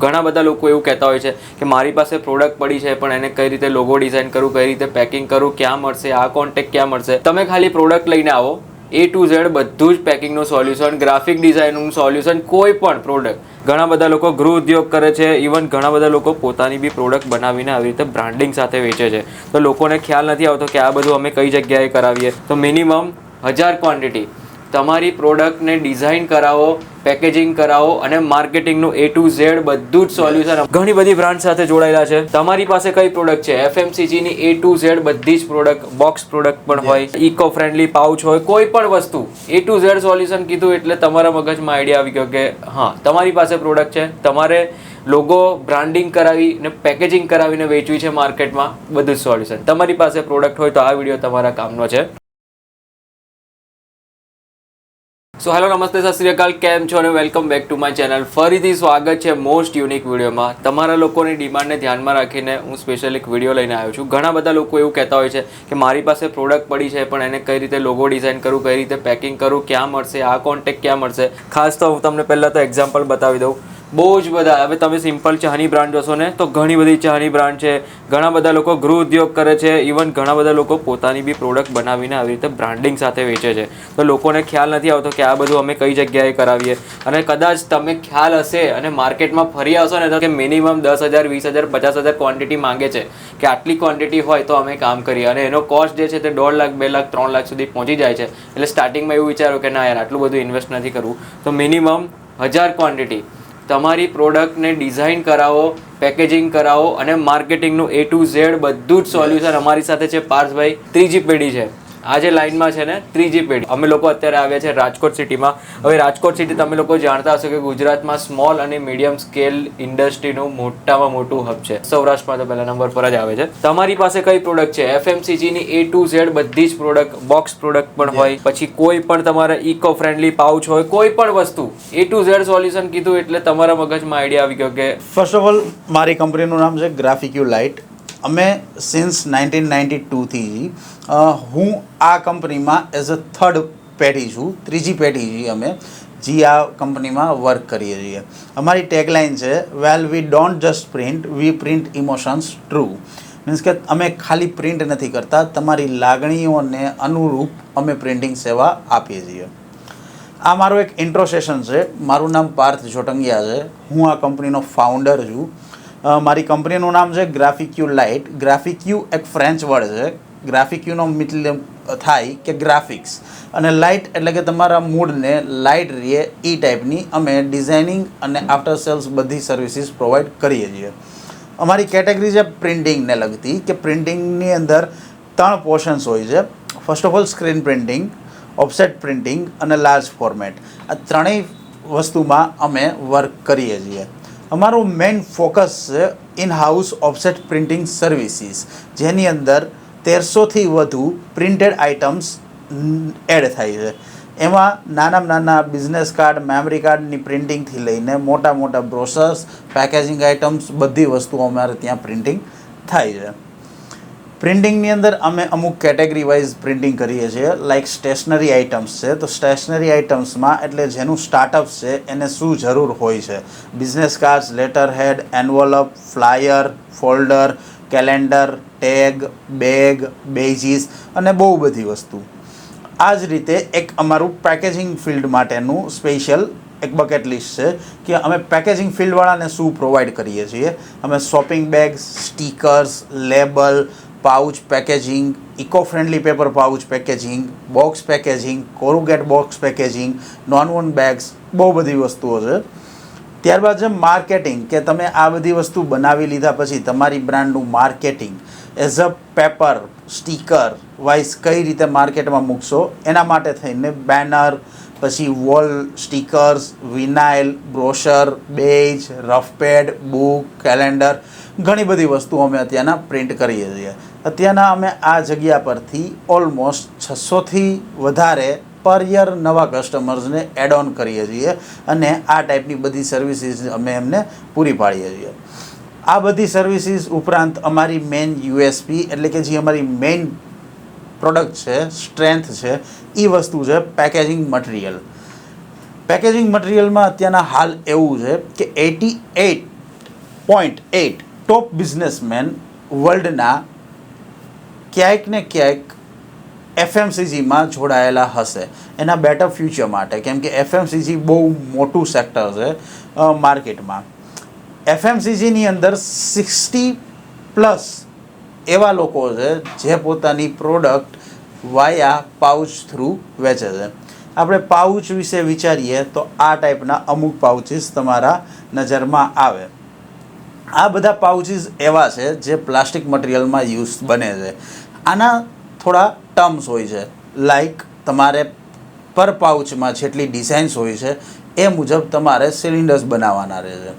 ઘણા બધા લોકો એવું કહેતા હોય છે કે મારી પાસે પ્રોડક્ટ પડી છે પણ એને કઈ રીતે લોગો ડિઝાઇન કરું, કઈ રીતે પેકિંગ કરું, ક્યાં મળશે, આ કોન્ટેક્ટ ક્યાં મળશે. તમે ખાલી પ્રોડક્ટ લઈને આવો, A to Z બધું જ પેકિંગનું સોલ્યુશન, ગ્રાફિક ડિઝાઇનનું સોલ્યુશન, કોઈ પણ પ્રોડક્ટ. ઘણા બધા લોકો ગૃહ ઉદ્યોગ કરે છે, ઇવન ઘણા બધા લોકો પોતાની બી પ્રોડક્ટ બનાવીને આવી રીતે બ્રાન્ડિંગ સાથે વેચે છે. તો લોકોને ખ્યાલ નથી આવતો કે આ બધું અમે કઈ જગ્યાએ કરાવીએ. તો મિનિમમ 1000 ક્વોન્ટિટી તમારી પ્રોડક્ટને ડિઝાઇન કરાવો, પેકેજિંગ કરાવો અને માર્કેટિંગનું A to Z બધું જ સોલ્યુશન. ઘણી બધી બ્રાન્ડ સાથે જોડાયેલા છે. તમારી પાસે કઈ પ્રોડક્ટ છે, FMCG ની A to Z બધી જ પ્રોડક્ટ, બોક્સ પ્રોડક્ટ પણ હોય, ઇકો ફ્રેન્ડલી પાઉચ હોય, કોઈ પણ વસ્તુ A to Z સોલ્યુશન કીધું એટલે તમારા મગજમાં આઈડિયા આવી ગયો કે હા, તમારી પાસે પ્રોડક્ટ છે, તમારે લોગો બ્રાન્ડિંગ કરાવી ને પેકેજિંગ કરાવીને વેચવી છે માર્કેટમાં, બધું જ સોલ્યુશન. તમારી પાસે પ્રોડક્ટ હોય તો આ વિડીયો તમારા કામનો છે. સો હેલો, નમસ્તે, સત શ્રી અકાલ, કેમ છો અને welcome back to my channel. ફરીથી સ્વાગત છે મોસ્ટ યુનિક વિડીયોમાં. તમારા લોકોની ડિમાન્ડને ધ્યાનમાં રાખીને હું સ્પેશિયલ એક વિડીયો લઈને આવ્યો છું. ઘણા બધા લોકો એવું કહેતા હોય છે કે મારી પાસે પ્રોડક્ટ પડી છે પણ એને કઈ રીતે લોગો ડિઝાઇન કરું, કઈ રીતે પેકિંગ કરું, ક્યાં મળશે, આ કોન્ટેક્ટ ક્યાં મળશે. ખાસ તો હું તમને પહેલાં તો એક્ઝામ્પલ બતાવી દઉં. બહુ જ બધા, હવે તમે સિમ્પલ ચાની બ્રાન્ડ જોશો ને તો ઘણી બધી ચાની બ્રાન્ડ છે. ઘણા બધા લોકો ગૃહ ઉદ્યોગ કરે છે, ઇવન ઘણા બધા લોકો પોતાની બી પ્રોડક્ટ બનાવીને આવી રીતે બ્રાન્ડિંગ સાથે વેચે છે. તો લોકોને ખ્યાલ નથી આવતો કે આ બધું અમે કઈ જગ્યાએ કરાવીએ. અને કદાચ તમે ખ્યાલ હશે અને માર્કેટમાં ફરી આવશો ને તો કે મિનિમમ 10,000, 20,000, 50,000 ક્વોન્ટિટી માંગે છે કે આટલી ક્વોન્ટિટી હોય તો અમે કામ કરીએ. અને એનો કોસ્ટ જે છે તે 1.5 લાખ, 2 લાખ, 3 લાખ સુધી પહોંચી જાય છે. એટલે સ્ટાર્ટિંગમાં એવું વિચારો કે ના યાર, આટલું બધું ઇન્વેસ્ટ નથી કરવું. તો મિનિમમ 1000 ક્વોન્ટિટી તમારી પ્રોડક્ટને ડિઝાઇન કરાવો, પેકેજિંગ કરાવો અને માર્કેટિંગનું A to Z બધું જ સોલ્યુશન. અમારી સાથે છે પાર્થભાઈ. ત્રીજી પેઢી છે આ જે લાઈનમાં છે ને, ત્રીજી પેઢી. અમે લોકો અત્યારે આવ્યા છે રાજકોટ સિટીમાં. હવે રાજકોટ સિટી તમે લોકો જાણતા હશો કે ગુજરાતમાં સ્મોલ અને મીડિયમ સ્કેલ ઇન્ડસ્ટ્રીનું મોટામાં મોટું હબ છે. સૌરાષ્ટ્રમાં તો પહેલા નંબર પર જ આવે છે. તમારી પાસે કઈ પ્રોડક્ટ છે, FMCG ની A to Z બધી જ પ્રોડક્ટ, બોક્સ પ્રોડક્ટ પણ હોય, પછી કોઈ પણ તમારે ઇકો ફ્રેન્ડલી પાઉચ હોય, કોઈ પણ વસ્તુ A to Z સોલ્યુશન કીધું એટલે તમારા મગજમાં આઈડિયા આવી ગયો કે ફર્સ્ટ ઓફ ઓલ મારી કંપનીનું નામ છે ગ્રાફિક્યુ લાઇટ. અમે સિન્સ 1992થી હું આ કંપનીમાં એઝ અ થર્ડ પેઢી છું, ત્રીજી પેઢી છીએ અમે જે આ કંપનીમાં વર્ક કરીએ છીએ. અમારી ટેગલાઇન છે well we don't just print, we print emotions true. Means કે અમે ખાલી પ્રિન્ટ નથી કરતા, તમારી લાગણીઓને અનુરૂપ અમે પ્રિન્ટિંગ સેવા આપીએ છીએ. આ મારું એક ઇન્ટ્રો સેશન છે. મારું નામ પાર્થ જોટંગિયા છે. હું આ કંપનીનો ફાઉન્ડર છું. મારી કંપનીનું નામ છે ગ્રાફિક્યુ લાઇટ. ગ્રાફિક્યુ એક ફ્રેન્ચ વર્ડ છે. ગ્રાફિક્યુનો મતલબ થાય કે ગ્રાફિક્સ, અને લાઇટ એટલે કે તમારા મૂડને લાઇટ રહે એ ટાઈપની અમે ડિઝાઇનિંગ અને આફ્ટર સેલ્સ બધી સર્વિસીસ પ્રોવાઈડ કરીએ છીએ. અમારી કેટેગરી છે પ્રિન્ટિંગને લગતી, કે પ્રિન્ટિંગની અંદર 3 પોર્શન્સ હોય છે. First of all screen printing, offset printing અને લાર્જ ફોર્મેટ. આ ત્રણેય વસ્તુમાં અમે વર્ક કરીએ છીએ. અમારું મેઇન ફોકસ છે in house offset printing services, જેની અંદર 1300થી વધુ પ્રિન્ટેડ આઇટમ્સ એડ થાય છે. એમાં નાના બિઝનેસ કાર્ડ, મેમરી કાર્ડની પ્રિન્ટિંગથી લઈને મોટા બ્રોશર્સ, પેકેજિંગ આઇટમ્સ બધી વસ્તુઓ અમારે ત્યાં પ્રિન્ટિંગ થાય છે. પ્રિન્ટિંગની અંદર અમે અમુક કેટેગરી વાઇઝ પ્રિન્ટિંગ કરીએ છીએ. લાઇક સ્ટેશનરી આઇટમ્સ છે, તો સ્ટેશનરી આઇટમ્સમાં એટલે જેનું સ્ટાર્ટઅપ છે એને શું જરૂર હોય છે, business cards, letter head, envelope, flyer, folder, calendar, tag, bag, badges અને બહુ બધી વસ્તુ. આ જ રીતે એક અમારું પેકેજિંગ ફિલ્ડ માટેનું સ્પેશિયલ એક બકેટ લિસ્ટ છે કે અમે પેકેજિંગ ફિલ્ડવાળાને શું પ્રોવાઈડ કરીએ છીએ. અમે shopping bags, stickers, label, pouch packaging, eco friendly paper pouch packaging, box packaging, corrugate box packaging, non woven bags, બહુ બધી વસ્તુઓ છે. ત્યારબાદ છે માર્કેટિંગ, કે તમે આ બધી વસ્તુ બનાવી લીધા પછી તમારી બ્રાન્ડનું marketing as a paper, sticker wise કઈ રીતે માર્કેટમાં મૂકશો, એના માટે થઈને બેનર, પછી વોલ સ્ટીકર્સ, વિનાઇલ, બ્રોશર, બેજ, રફ પેડ, બુક, કેલેન્ડર, ઘણી બધી વસ્તુઓ અમે અત્યારના પ્રિન્ટ કરીએ છીએ. અત્યારના અમે આ જગ્યા પરથી ઓલમોસ્ટ 600થી વધારે પર યર નવા કસ્ટમર્સને એડ ઓન કરીએ છીએ અને આ ટાઈપની બધી સર્વિસીસ અમે એમને પૂરી પાડીએ છીએ. આ બધી સર્વિસીસ ઉપરાંત અમારી મેઇન USP એટલે કે જે અમારી મેઇન પ્રોડક્ટ છે, સ્ટ્રેન્થ છે, એ વસ્તુ છે પેકેજિંગ મટીરિયલ. પેકેજિંગ મટીરિયલમાં અત્યારના હાલ એવું છે કે 0.8 ટોપ બિઝનેસમેન વર્લ્ડના ક્યાંક ને ક્યાંક એફએમસીજીમાં જોડાયેલા હશે એના બેટર ફ્યુચર માટે, કેમ કે એફએમસીજી બહુ મોટું સેક્ટર છે માર્કેટમાં. એફએમસીજીની અંદર 60+ એવા લોકો છે જે પોતાની પ્રોડક્ટ વાયા પાઉચ થ્રુ વેચે છે. આપણે પાઉચ વિશે વિચારીએ તો આ ટાઈપના અમુક પાઉચીસ તમારા નજરમાં આવે. આ બધા પાઉચીસ એવા છે જે પ્લાસ્ટિક મટીરિયલમાં યુઝ બને છે. આના થોડા ટર્મ્સ હોય છે, લાઈક તમારે પર પાઉચમાં જેટલી ડિઝાઇન્સ હોય છે એ મુજબ તમારે સિલિન્ડર્સ બનાવવાના રહે છે.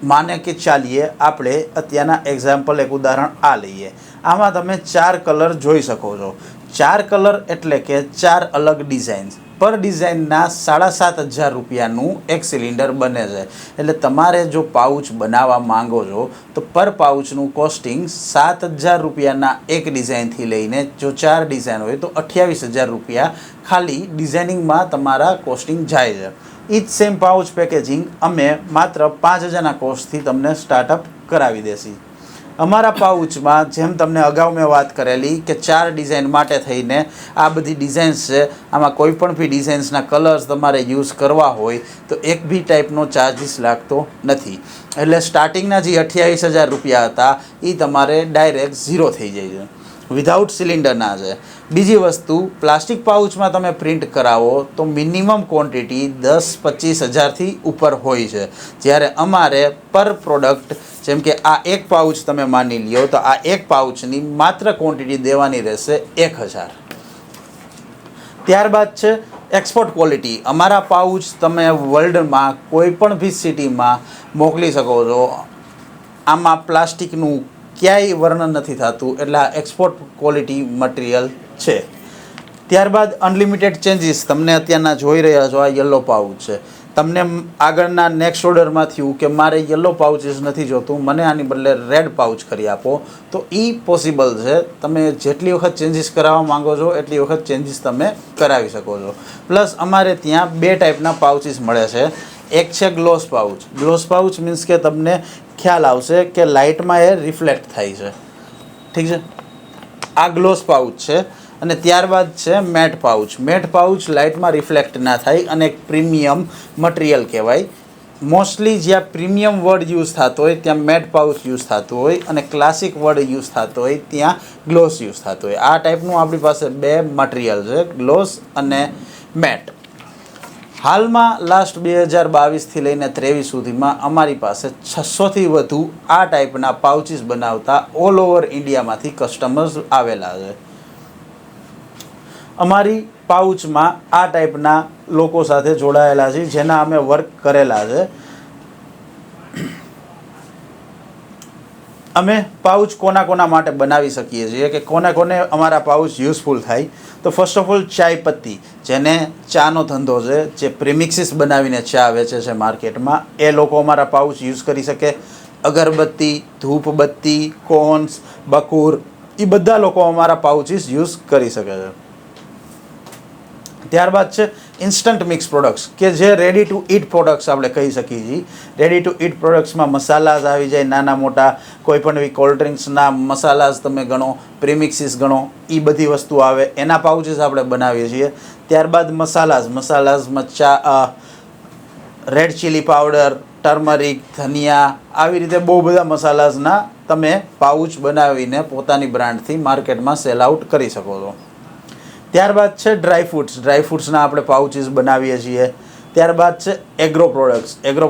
માને કે ચાલીએ આપણે અત્યારના એક્ઝામ્પલ એક ઉદાહરણ આ લઈએ. આમાં તમે 4 કલર જોઈ શકો છો. 4 કલર એટલે કે 4 અલગ ડિઝાઇન્સ. પર ડિઝાઇનના 7,500 રૂપિયાનું એક સિલિન્ડર બને છે. એટલે તમારે જો પાઉચ બનાવવા માંગો છો તો પર પાઉચનું કોસ્ટિંગ 7,000 રૂપિયાના એક ડિઝાઇનથી લઈને જો 4 ડિઝાઇન હોય તો 28,000 રૂપિયા ખાલી ડિઝાઇનિંગમાં તમારા કોસ્ટિંગ જાય છે. એ જ સેમ પાઉચ પેકેજિંગ અમે માત્ર 5,000ના કોસ્ટથી તમને સ્ટાર્ટઅપ કરાવી દેશી. અમારા પાઉચમાં જેમ તમને અગાઉ મેં વાત કરેલી કે 4 ડિઝાઇન માટે થઈને આ બધી ડિઝાઇન્સ છે. આમાં કોઈ પણ બી ડિઝાઇન્સના કલર્સ તમારે યુઝ કરવા હોય તો એક બી ટાઈપનો ચાર્જીસ લાગતો નથી. એટલે સ્ટાર્ટિંગના જે 28,000 રૂપિયા હતા એ તમારે ડાયરેક્ટ 0 થઈ જાય છે, વિધાઉટ સિલિન્ડરના છે. બીજી વસ્તુ, પ્લાસ્ટિક પાઉચમાં તમે પ્રિન્ટ કરાવો તો મિનિમમ ક્વોન્ટિટી 10-25,000થી ઉપર હોય છે, જ્યારે અમારે પર પ્રોડક્ટ જેમ કે આ એક પાઉચ તમે માની લ્યો તો આ એક પાઉચની માત્ર ક્વોન્ટિટી દેવાની રહેશે 1,000. ત્યારબાદ છે એક્સપોર્ટ ક્વોલિટી. અમારા પાઉચ તમે વર્લ્ડમાં કોઈ પણ બી સિટીમાં મોકલી શકો છો. આમાં પ્લાસ્ટિકનું ક્યાંય વર્ણન નથી થતું, એટલે આ એક્સપોર્ટ ક્વોલિટી મટીરિયલ છે. ત્યારબાદ અનલિમિટેડ ચેન્જીસ. તમને અત્યારના જોઈ રહ્યા છો આ યલો પાઉચ છે. તમને આગળના નેક્સ્ટ ઓર્ડરમાં થયું કે મારે યલો પાઉચીસ નથી જોતું, મને આની બદલે રેડ પાઉચ કરી આપો, તો એ પોસિબલ છે. તમે જેટલી વખત ચેન્જીસ કરાવવા માંગો છો એટલી વખત ચેન્જીસ તમે કરાવી શકો છો. પ્લસ અમારે ત્યાં 2 ટાઈપના પાઉચીસ મળે છે. એક છે gloss pouch. Gloss pouch means કે તમને ખ્યાલ આવશે કે લાઇટમાં એ રિફ્લેક્ટ થાય છે, ઠીક છે. આ ગ્લોસ પાઉચ છે. અને ત્યારબાદ છે મેટ પાઉચ. મેટ પાઉચ લાઇટમાં રિફ્લેક્ટ ના થાય અને એક પ્રીમિયમ મટીરિયલ કહેવાય. મોસ્ટલી જ્યાં પ્રીમિયમ વર્ડ યુઝ થતો હોય ત્યાં મેટ પાઉચ યુઝ થતું હોય અને ક્લાસિક વર્ડ યુઝ થતો હોય ત્યાં ગ્લોસ યુઝ થતો હોય. આ ટાઈપનું આપણી પાસે 2 મટીરિયલ છે, ગ્લોસ અને મેટ. હાલમાં લાસ્ટ 2022થી લઈને 23 સુધીમાં અમારી પાસે 600થી વધુ આ ટાઈપના પાઉચીસ બનાવતા ઓલ ઓવર ઇન્ડિયામાંથી કસ્ટમર્સ આવેલા છે. અમારી પાઉચમાં આ ટાઈપના લોકો સાથે જોડાયેલા છે જેના અમે વર્ક કરેલા છે. અમે પાઉચ કોના માટે બનાવી શકીએ છીએ કે કોને અમારા પાઉચ યુઝફુલ થાય. તો ફર્સ્ટ ઓફ ઓલ ચાય પત્તી, જેને ચાનો ધંધો છે, જે પ્રીમિક્સિસ બનાવીને ચા વેચે છે માર્કેટમાં, એ લોકો અમારા પાઉચ યુઝ કરી શકે. અગરબત્તી, ધૂપબત્તી, કોન્સ, બકુર, એ બધા લોકો અમારા પાઉચીસ યુઝ કરી શકે છે. ત્યારબાદ છે ઇન્સ્ટન્ટ મિક્સ પ્રોડક્ટ્સ કે જે રેડી ટુ ઇટ પ્રોડક્ટ્સ આપણે કહી શકીએ છીએ. રેડી ટુ ઇટ પ્રોડક્ટ્સમાં મસાલાસ આવી જાય, નાના મોટા કોઈ પણ એવી કોલ્ડ ડ્રિંક્સના મસાલાસ તમે ગણો, પ્રીમિક્સિસ ગણો, એ બધી વસ્તુ આવે, એના પાઉચીસ આપણે બનાવીએ છીએ. ત્યારબાદ મસાલાસમાં ચા, રેડ ચીલી પાવડર, ટર્મરિક, ધનિયા, આવી રીતે બહુ બધા મસાલાસના તમે પાઉચ બનાવીને પોતાની બ્રાન્ડથી માર્કેટમાં સેલ આઉટ કરી શકો છો. ત્યારબાદ છે ડ્રાયફ્રૂટ્સના આપણે પાઉચીસ બનાવીએ છીએ. ત્યારબાદ છે એગ્રો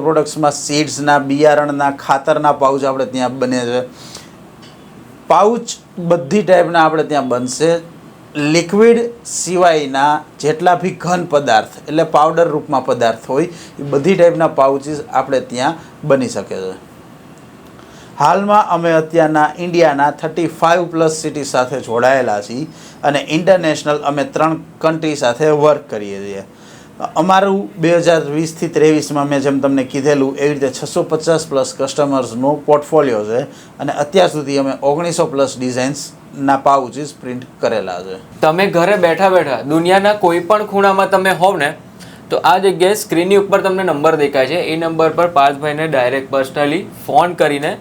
પ્રોડક્ટ્સમાં સીડ્સના, બિયારણના, ખાતરના પાઉચ આપણે ત્યાં બને છે. પાઉચ બધી ટાઈપના આપણે ત્યાં બનશે. લિક્વિડ સિવાયના જેટલા બી ઘન પદાર્થ એટલે પાવડર રૂપમાં પદાર્થ હોય એ બધી ટાઈપના પાઉચીસ આપણે ત્યાં બની શકે છે. હાલમાં અમે અત્યારના ઇન્ડિયાના 35+ સિટી સાથે જોડાયેલા છીએ અને ઇન્ટરનેશનલ અમે 3 કન્ટ્રી સાથે વર્ક કરીએ છીએ. અમારું 2020થી 23માં મેં જેમ તમને કીધેલું એવી રીતે 650+ કસ્ટમર્સનો પોર્ટફોલિયો છે અને અત્યાર સુધી અમે 1900+ ડિઝાઇન્સના પાઉચીસ પ્રિન્ટ કરેલા છે. તમે ઘરે બેઠા દુનિયાના કોઈ પણ ખૂણામાં તમે હોવ ને તો આ જગ્યાએ સ્ક્રીનની ઉપર તમને નંબર દેખાય છે, એ નંબર પર પાર્થભાઈને ડાયરેક્ટ પર્સનલી ફોન કરીને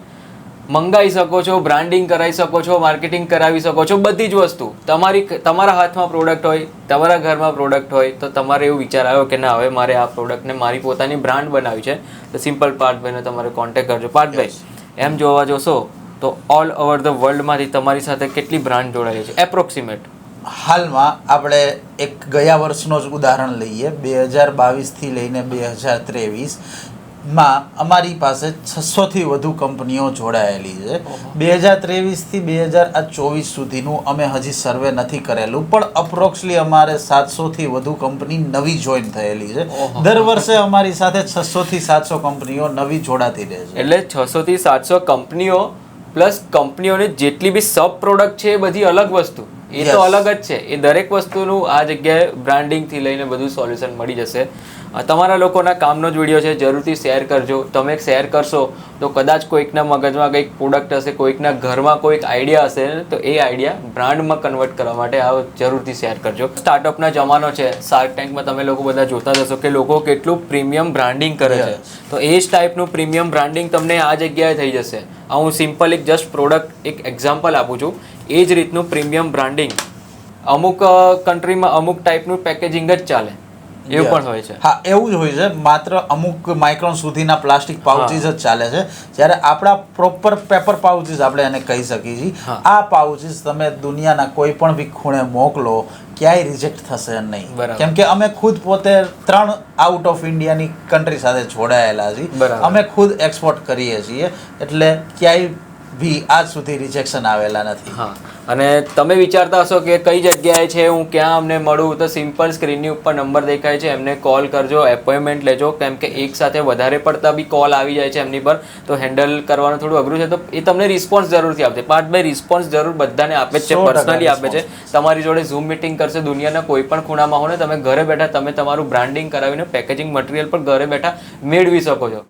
મંગાવી શકો છો, બ્રાન્ડિંગ કરાવી શકો છો, માર્કેટિંગ કરાવી શકો છો, બધી જ વસ્તુ તમારા હાથમાં પ્રોડક્ટ હોય, તમારા ઘરમાં પ્રોડક્ટ હોય તો તમારે એવું વિચાર આવ્યો કે ના હવે મારે આ પ્રોડક્ટને મારી પોતાની બ્રાન્ડ બનાવી છે, તો સિમ્પલ પાર્થભાઈને તમારે કોન્ટેક્ટ કરજો. પાર્થભાઈ, એમ જોવા જોશો તો ઓલ ઓવર ધ વર્લ્ડમાંથી તમારી સાથે કેટલી બ્રાન્ડ જોડાયેલી છે એપ્રોક્સિમેટ? હાલમાં આપણે એક ગયા વર્ષનો જ ઉદાહરણ લઈએ, 2022થી લઈને 2023માં અમારી પાસે 600થી વધુ કંપનીઓ જોડાયેલી છે. 2023થી 2024 સુધીનું અમે હજી સર્વે નથી કરેલું, પણ અપ્રોક્સલી અમારે 700થી વધુ કંપની નવી જોઈન થયેલી છે. દર વર્ષે અમારી સાથે 600થી 700 કંપનીઓ નવી જોડાતી રહે છે. એટલે 600થી 700 કંપનીઓ પ્લસ કંપનીઓને જેટલી બી સબ પ્રોડક્ટ છે એ બધી અલગ વસ્તુ, એ તો અલગ જ છે. એ દરેક વસ્તુનું આ જગ્યાએ બ્રાન્ડિંગથી લઈને બધું સોલ્યુશન મળી જશે. તમારા લોકોના કામનો જ વિડીયો છે, જરૂરથી શેર કરજો. તમે શેર કરશો તો કદાચ કોઈકના મગજમાં કંઈક પ્રોડક્ટ હશે, કોઈકના ઘરમાં કોઈક આઈડિયા હશે, તો એ આઈડિયા બ્રાન્ડમાં કન્વર્ટ કરવા માટે આ જરૂરથી શેર કરજો. સ્ટાર્ટઅપના જમાનો છે, શાર્ક ટેન્કમાં તમે લોકો બધા જોતા જશો કે લોકો કેટલું પ્રીમિયમ બ્રાન્ડિંગ કરે છે, તો એ જ ટાઈપનું પ્રીમિયમ બ્રાન્ડિંગ તમને આ જગ્યાએ થઈ જશે. હું સિમ્પલ એક જસ્ટ પ્રોડક્ટ એક એક્ઝામ્પલ આપું છું. એ જ રીતનું પ્રીમિયમ બ્રાન્ડિંગ અમુક કન્ટ્રીમાં અમુક ટાઈપનું પેકેજિંગ જ ચાલે, એવું પણ હોય છે. હા, એવું જ હોય છે. માત્ર અમુક માઇક્રોન સુધીના પ્લાસ્ટિક પાઉચીસ જ ચાલે છે, જ્યારે આપણા પ્રોપર પેપર પાઉચીસ આપણે એને કહી શકીએ છીએ. આ પાઉચીસ તમે દુનિયાના કોઈ પણ બી ખૂણે મોકલો, ક્યાંય રિજેક્ટ થશે નહીં, કેમ કે અમે ખુદ પોતે 3 આઉટ ઓફ ઇન્ડિયાની કન્ટ્રી સાથે જોડાયેલા છીએ. અમે ખુદ એક્સપોર્ટ કરીએ છીએ, એટલે ક્યાંય બી આજ સુધી રિજેક્શન આવેલા નથી. હા, અને તમે વિચારતા હશો કે કઈ જગ્યાએ છે, હું ક્યાં અમને મળું, તો સિમ્પલ સ્ક્રીનની ઉપર નંબર દેખાય છે, એમને કોલ કરજો, એપોઇન્ટમેન્ટ લેજો, કેમ કે એક સાથે વધારે પડતા બી કોલ આવી જાય છે એમની પર, તો હેન્ડલ કરવાનું થોડું અઘરું છે. તો એ તમને રિસ્પોન્સ જરૂરથી આપશે. પાર્થભાઈ રિસ્પોન્સ જરૂર બધાને આપે જ છે, પર્સનલી આપે છે. તમારી જોડે ઝૂમ મીટિંગ કરશે, દુનિયાના કોઈ પણ ખૂણામાં હો ને, તમે ઘરે બેઠા તમે તમારું બ્રાન્ડિંગ કરાવીને પેકેજિંગ મટીરિયલ પર ઘરે બેઠા મેળવી શકો છો.